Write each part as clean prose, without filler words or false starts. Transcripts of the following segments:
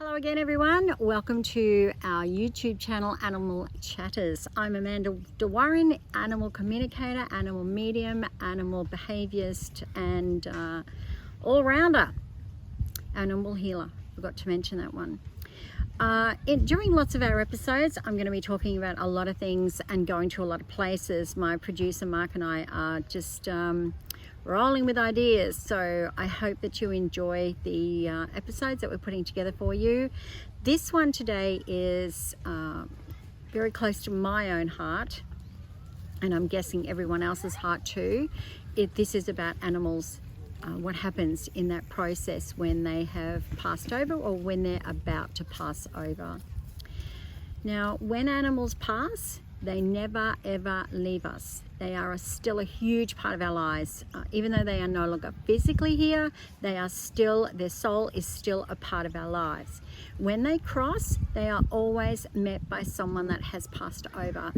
Hello again everyone, welcome to our YouTube channel Animal Chatters. I'm Amanda De Warren, animal communicator, animal medium, animal behaviourist and all-rounder, animal healer. Forgot to mention that one. During lots of our episodes I'm going to be talking about a lot of things and going to a lot of places. My producer Mark and I are just rolling with ideas, so I hope that you enjoy the episodes that we're putting together for you. This one today is very close to my own heart, and I'm guessing everyone else's heart too. This is about animals, what happens in that process when they have passed over or when they're about to pass over. Now, when animals pass, they never ever leave us. They are still a huge part of our lives. Even though they are no longer physically here, they are still, their soul is still a part of our lives. When they cross, they are always met by someone that has passed over.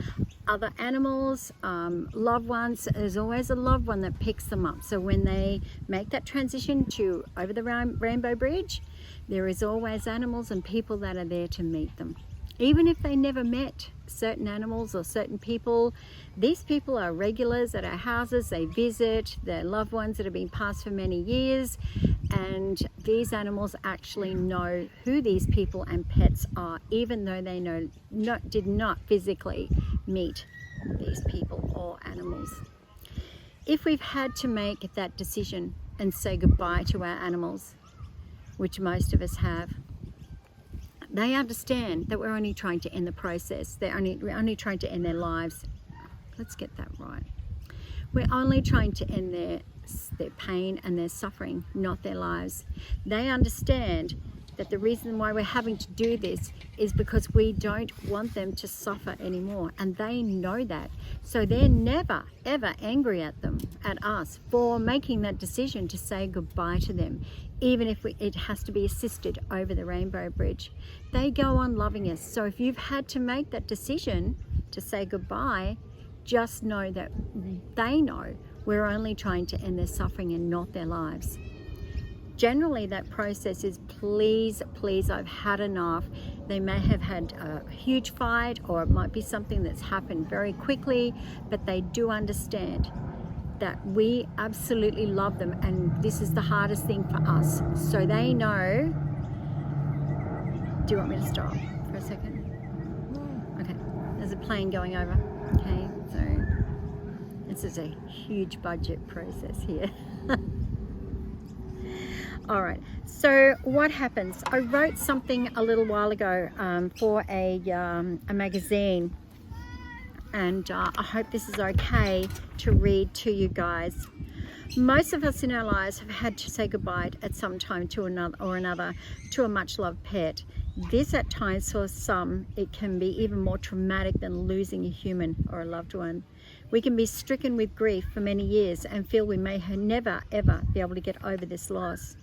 Other animals, loved ones, there's always a loved one that picks them up. So when they make that transition to over the Rainbow Bridge, there is always animals and people that are there to meet them. Even if they never met certain animals or certain people, these people are regulars at our houses. They visit their loved ones that have been passed for many years, and these animals actually know who these people and pets are, even though they did not physically meet these people or animals. If we've had to make that decision and say goodbye to our animals, which most of us have, they understand that we're only trying to end the process. We're only trying to end their lives. Let's get that right. We're only trying to end their pain and their suffering, not their lives. They understand that the reason why we're having to do this is because we don't want them to suffer anymore, and they know that. So they're never ever angry at us for making that decision to say goodbye to them, even if it has to be assisted over the Rainbow Bridge. They go on loving us. So if you've had to make that decision to say goodbye, just know that they know we're only trying to end their suffering and not their lives. Generally, that process is, please, I've had enough. They may have had a huge fight, or it might be something that's happened very quickly, but they do understand that we absolutely love them, and this is the hardest thing for us. So they know. Do you want me to stop for a second? Okay, there's a plane going over. Okay, so this is a huge budget process here. All right, so what happens? I wrote something a little while ago for a magazine, and I hope this is okay to read to you guys. Most of us in our lives have had to say goodbye at some time to another to a much loved pet. This at times for some, it can be even more traumatic than losing a human or a loved one. We can be stricken with grief for many years and feel we may never ever be able to get over this loss.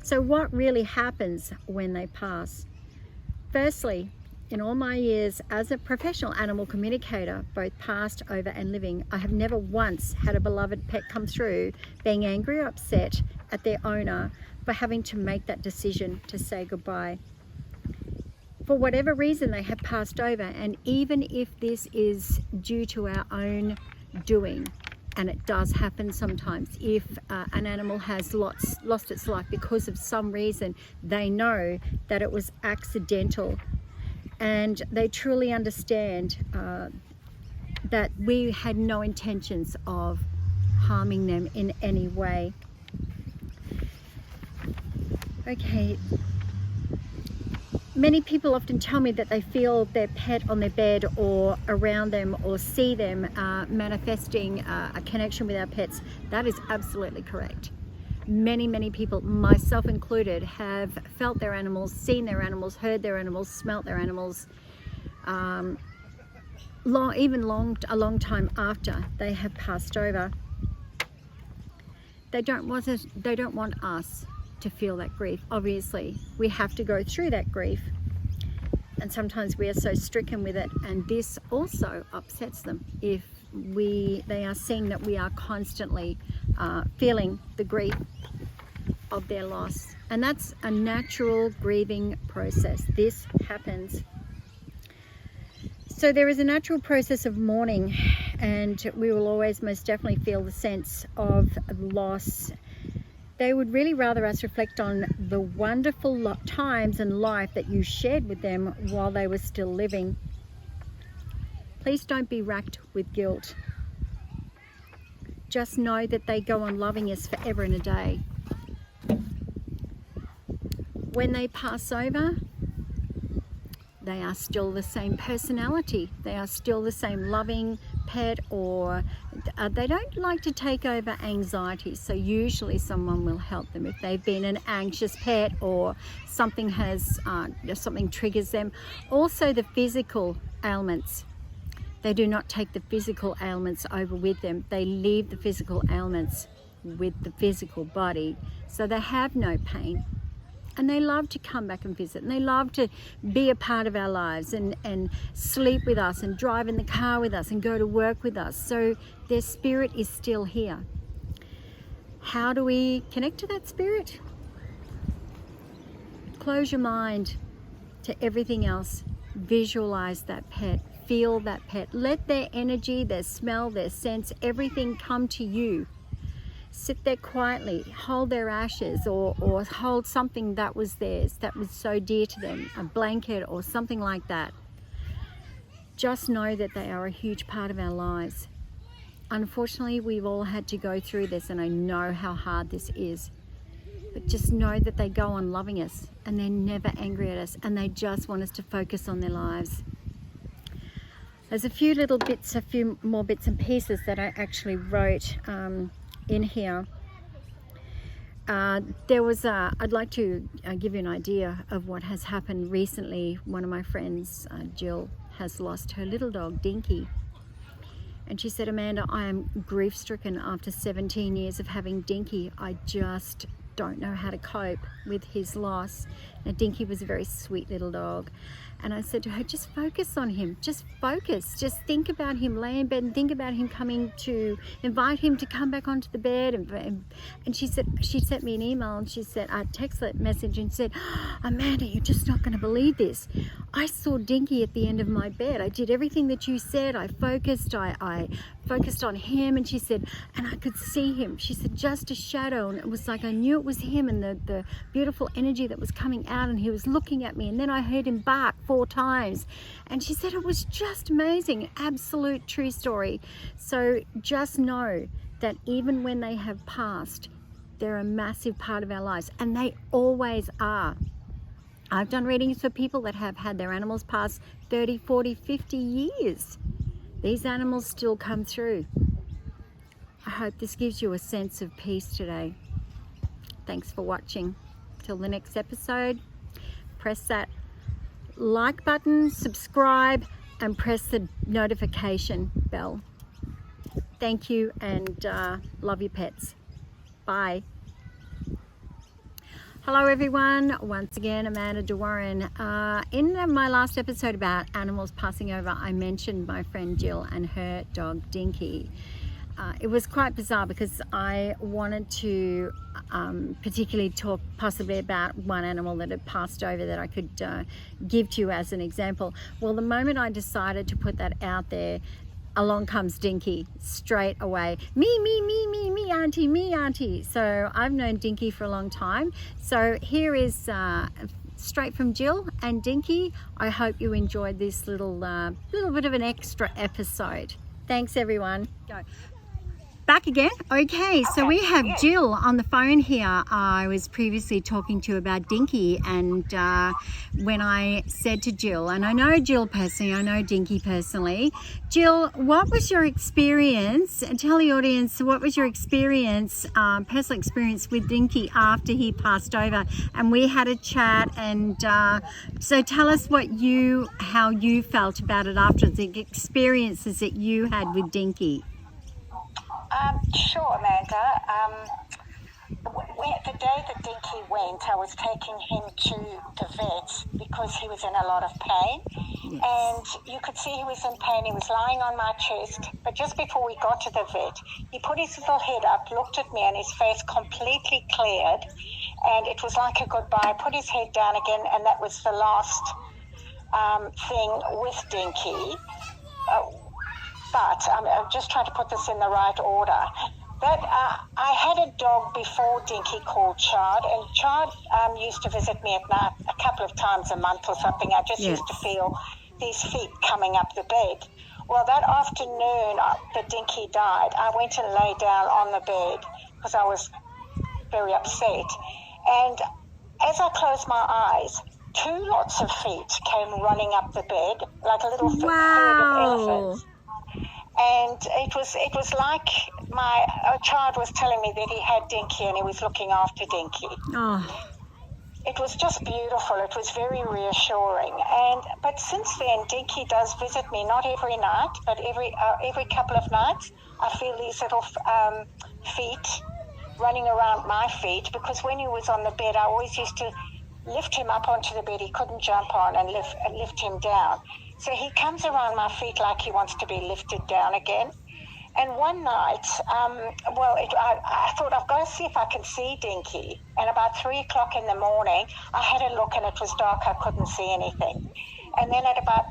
So what really happens when they pass? Firstly, in all my years as a professional animal communicator, both past, over and living, I have never once had a beloved pet come through being angry or upset at their owner for having to make that decision to say goodbye. For whatever reason, they have passed over, and even if this is due to our own doing, and it does happen sometimes, if an animal has lost its life because of some reason, they know that it was accidental, and they truly understand that we had no intentions of harming them in any way. Okay. Many people often tell me that they feel their pet on their bed or around them, or see them manifesting a connection with our pets. That is absolutely correct. Many people, myself included, have felt their animals, seen their animals, heard their animals, smelt their animals, a long time after they have passed over. They don't want us to feel that grief. Obviously, we have to go through that grief, and sometimes we are so stricken with it, and this also upsets them if they are seeing that we are constantly feeling the grief of their loss. And that's a natural grieving process. This happens. So there is a natural process of mourning, and we will always most definitely feel the sense of loss. They would really rather us reflect on the wonderful times and life that you shared with them while they were still living. Please don't be racked with guilt. Just know that they go on loving us forever and a day. When they pass over, they are still the same personality. They are still the same loving pet, or they don't like to take over anxiety. So usually someone will help them if they've been an anxious pet or something something triggers them. Also the physical ailments. They do not take the physical ailments over with them. They leave the physical ailments with the physical body. So they have no pain. And they love to come back and visit, and they love to be a part of our lives and sleep with us and drive in the car with us and go to work with us. So their spirit is still here. How do we connect to that spirit? Close your mind to everything else. Visualize that pet. Feel that pet. Let their energy, their smell, their sense, everything come to you. Sit there quietly, hold their ashes, or hold something that was theirs, that was so dear to them, a blanket or something like that. Just know that they are a huge part of our lives. Unfortunately, we've all had to go through this, and I know how hard this is. But just know that they go on loving us, and they're never angry at us, and they just want us to focus on their lives. There's a few more bits and pieces that I actually wrote in here. I'd like to give you an idea of what has happened recently. One of my friends, Jill, has lost her little dog, Dinky. And she said, Amanda, I am grief-stricken after 17 years of having Dinky. I just don't know how to cope with his loss. Now, Dinky was a very sweet little dog. And I said to her, just focus on him. Just focus. Just think about him. Lay in bed and think about him coming to, invite him to come back onto the bed. And she said, she sent me an email, and she said, a text message, and said, Amanda, you're just not going to believe this. I saw Dinky at the end of my bed. I did everything that you said. I focused on him. And she said, and I could see him. She said, just a shadow. And it was like I knew it was him, and the beautiful energy that was coming out, and he was looking at me. And then I heard him bark 4 times. And she said, it was just amazing. Absolute true story. So just know that even when they have passed, they're a massive part of our lives, and they always are. I've done readings for people that have had their animals pass 30, 40, 50 years. These animals still come through. I hope this gives you a sense of peace today. Thanks for watching. Till the next episode, press that like button, subscribe, and press the notification bell. Thank you, and love your pets. Bye. Hello everyone, once again Amanda de Warren. In my last episode about animals passing over, I mentioned my friend Jill and her dog Dinky. It was quite bizarre because I wanted to particularly talk possibly about one animal that had passed over that I could give to you as an example. Well, the moment I decided to put that out there, along comes Dinky straight away. Me, auntie. So I've known Dinky for a long time. So here is straight from Jill and Dinky. I hope you enjoyed this little bit of an extra episode. Thanks everyone. Go. Back again? Okay, so we have Jill on the phone here. I was previously talking to you about Dinky, and when I said to Jill, and I know Jill personally, I know Dinky personally. Jill, what was your experience, and tell the audience, what was your experience, personal experience with Dinky after he passed over? And we had a chat, and so tell us how you felt about it after, the experiences that you had with Dinky. Sure, Amanda. The day that Dinky went, I was taking him to the vet because he was in a lot of pain. Yes. And you could see he was in pain. He was lying on my chest. But just before we got to the vet, he put his little head up, looked at me, and his face completely cleared. And it was like a goodbye. Put his head down again, and that was the last thing with Dinky. But I'm just trying to put this in the right order. That I had a dog before Dinky called Chard, and Chard used to visit me at night a couple of times a month or something. I just used to feel these feet coming up the bed. Well, that afternoon that Dinky died, I went and lay down on the bed because I was very upset. And as I closed my eyes, 2 lots of feet came running up the bed like a little herd of elephants. And it was like my child was telling me that he had Dinky and he was looking after Dinky. Oh. It was just beautiful. It was very reassuring. But since then, Dinky does visit me, not every night, but every couple of nights. I feel these little feet running around my feet, because when he was on the bed, I always used to lift him up onto the bed. He couldn't jump on and lift him down. So he comes around my feet like he wants to be lifted down again. And one night, I thought, I've got to see if I can see Dinky. And about 3 o'clock in the morning, I had a look and it was dark. I couldn't see anything. And then at about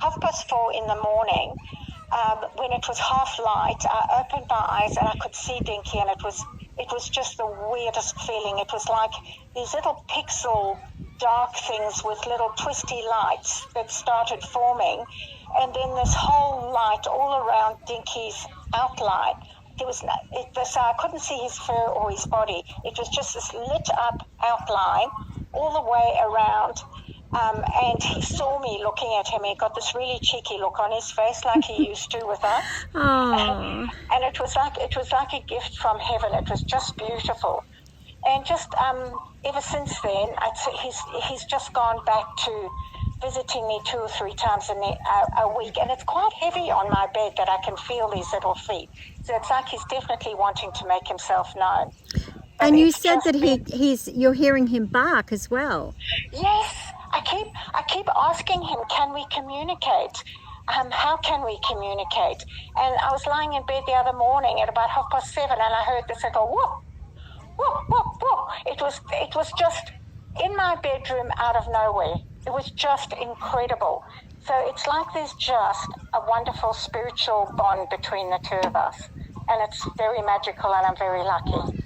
4:30 in the morning, when it was half light, I opened my eyes and I could see Dinky, and it was just the weirdest feeling. It was like these little pixel dark things with little twisty lights that started forming, and then this whole light all around Dinky's outline. I couldn't see his fur or his body. It was just this lit up outline all the way around. And he saw me looking at him. He got this really cheeky look on his face, like he used to with us. Oh. And it was like a gift from heaven. It was just beautiful. And just ever since then, he's just gone back to visiting me 2 or 3 times a week. And it's quite heavy on my bed that I can feel these little feet. So it's like he's definitely wanting to make himself known. But And you said that you're hearing him bark as well. Yes, I keep asking him, can we communicate? How can we communicate? And I was lying in bed the other morning at about 7:30, and I heard this little whoop, whoop, whoop, whoop. It was just in my bedroom out of nowhere. It was just incredible. So it's like there's just a wonderful spiritual bond between the two of us. And it's very magical, and I'm very lucky.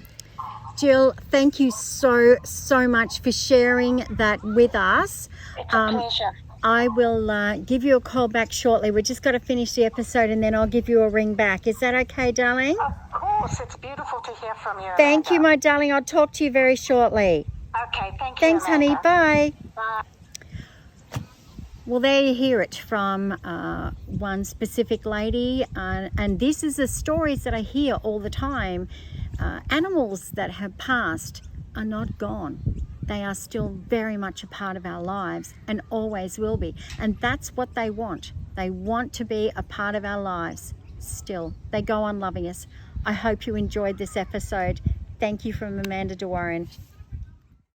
Jill, thank you so much for sharing that with us. It's a pleasure. I will give you a call back shortly. We've just got to finish the episode and then I'll give you a ring back. Is that okay, darling? Of course. It's beautiful to hear from you. Thank you, Amanda. my darling. I'll talk to you very shortly. Okay, thank you. Thanks, honey. Amanda. Bye. Bye. Well, there you hear it from one specific lady. And this is the stories that I hear all the time. Animals that have passed are not gone. They are still very much a part of our lives and always will be. And that's what they want. They want to be a part of our lives still. They go on loving us. I hope you enjoyed this episode. Thank you from Amanda De Warren.